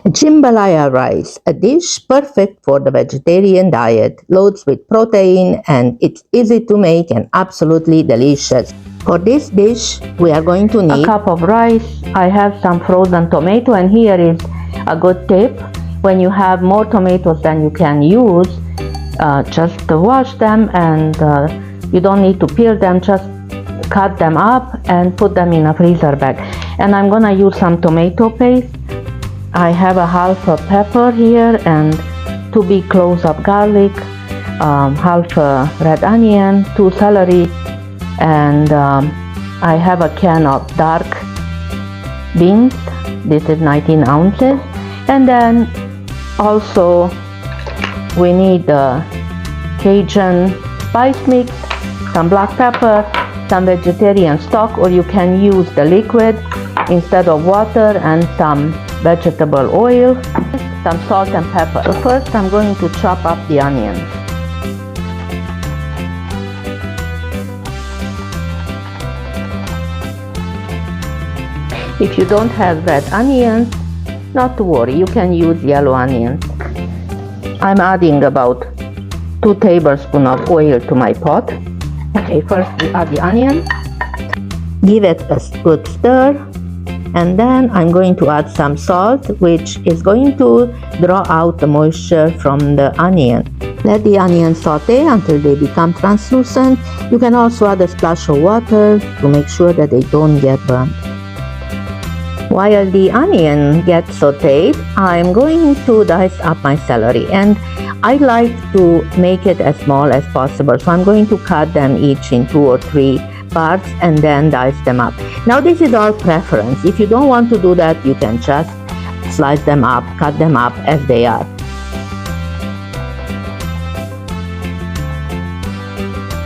Jambalaya rice, a dish perfect for the vegetarian diet, loads with protein and it's easy to make and absolutely delicious. For this dish, we are going to need a cup of rice. I have some frozen tomato, and here is a good tip. When you have more tomatoes than you can use, just wash them, and you don't need to peel them, just cut them up and put them in a freezer bag. And I'm gonna use some tomato paste. I have a half a pepper here and 2 big cloves of garlic, half a red onion, 2 celery, and I have a can of dark beans. This is 19 ounces. And then also we need the Cajun spice mix, some black pepper, some vegetarian stock, or you can use the liquid instead of water, and some vegetable oil, some salt and pepper. So first I'm going to chop up the onions. If you don't have red onions, not to worry, you can use yellow onions. I'm adding about 2 tablespoons of oil to my pot. Okay, first we add the onion. give it a good stir, and then I'm going to add some salt, which is going to draw out the moisture from the onion. Let the onions saute until they become translucent. You can also add a splash of water to make sure that they don't get burnt. While the onion gets sauteed, I'm going to dice up my celery, and I like to make it as small as possible, so I'm going to cut them each in 2 or 3 parts and then dice them up. Now this is all preference. If you don't want to do that, you can just slice them up, cut them up as they are.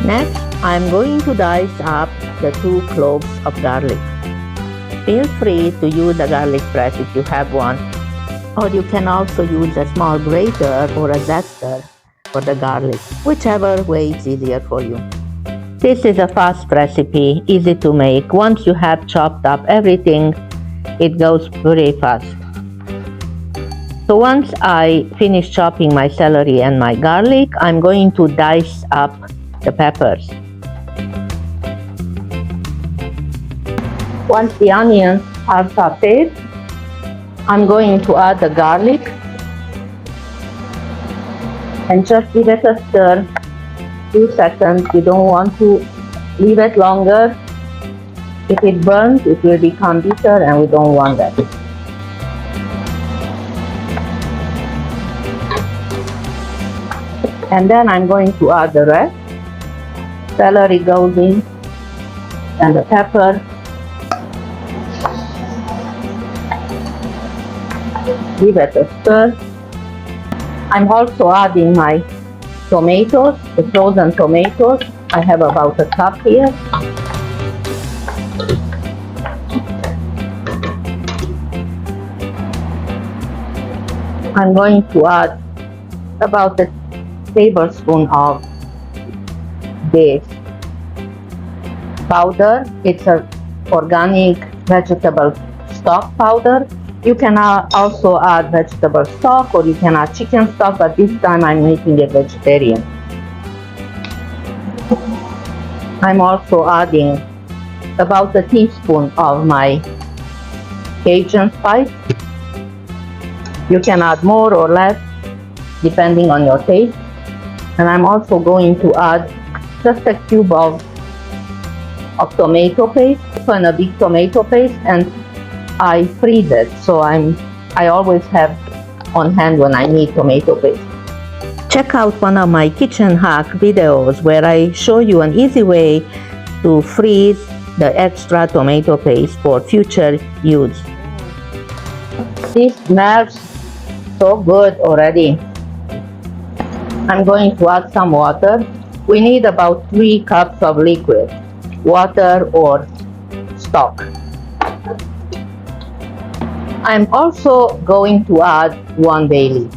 Next, I'm going to dice up the 2 cloves of garlic. Feel free to use a garlic press if you have one, or you can also use a small grater or a zester for the garlic, whichever way is easier for you. This is a fast recipe, easy to make. Once you have chopped up everything, it goes very fast. So once I finish chopping my celery and my garlic, I'm going to dice up the peppers. Once the onions are sauteed, I'm going to add the garlic and just give it a stir. Few seconds. You don't want to leave it longer. If it burns, it will become bitter, and we don't want that. And then I'm going to add the rest. Celery goes in, and the pepper. Give it a stir. I'm also adding my tomatoes, the frozen tomatoes. I have about a cup here. I'm going to add about a tablespoon of this powder. It's an organic vegetable stock powder. You can also add vegetable stock, or you can add chicken stock, but this time I'm making it vegetarian. I'm also adding about a teaspoon of my Cajun spice. You can add more or less depending on your taste. And I'm also going to add just a cube of tomato paste, and a big tomato paste, and I freeze it, so I always have on hand when I need tomato paste. Check out one of my kitchen hack videos where I show you an easy way to freeze the extra tomato paste for future use. This smells so good already. I'm going to add some water. We need about 3 cups of liquid, water or stock. I'm also going to add 1 bay leaf.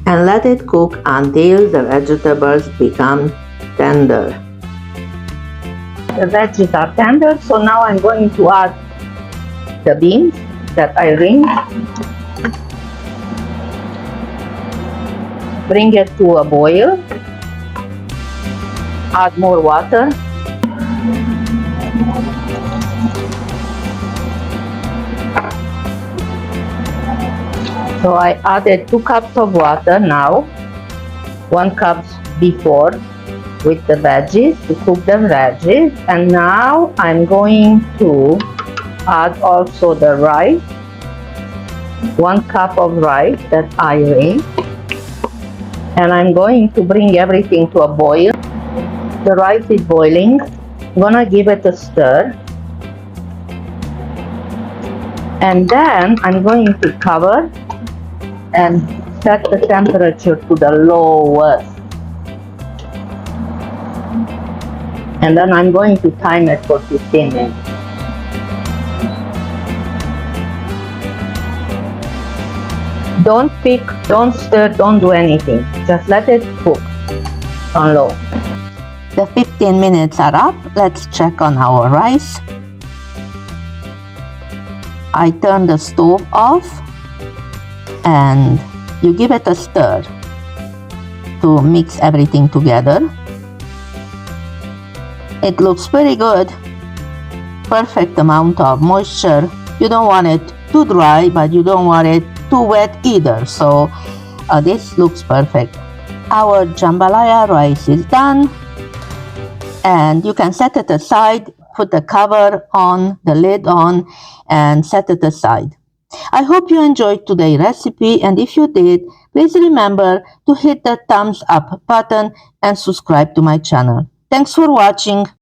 And let it cook until the vegetables become tender. The veggies are tender, so now I'm going to add the beans that I rinsed. Bring it to a boil. Add more water. So I added 2 cups of water now, 1 cup before with the veggies to cook the veggies, and now I'm going to add also the rice, 1 cup of rice that I rinsed, and I'm going to bring everything to a boil. The rice is boiling. I'm gonna give it a stir, and then I'm going to cover and set the temperature to the lowest. And then I'm going to time it for 15 minutes. Don't pick, don't stir, don't do anything. Just let it cook on low. The 15 minutes are up. Let's check on our rice. I turn the stove off and you give it a stir to mix everything together. It looks pretty good. Perfect amount of moisture. You don't want it too dry, but you don't want it too wet either. So this looks perfect. Our jambalaya rice is done, and you can set it aside, put the cover on, the lid on, and set it aside. I hope you enjoyed today's recipe, and if you did, please remember to hit the thumbs up button and subscribe to my channel. Thanks for watching.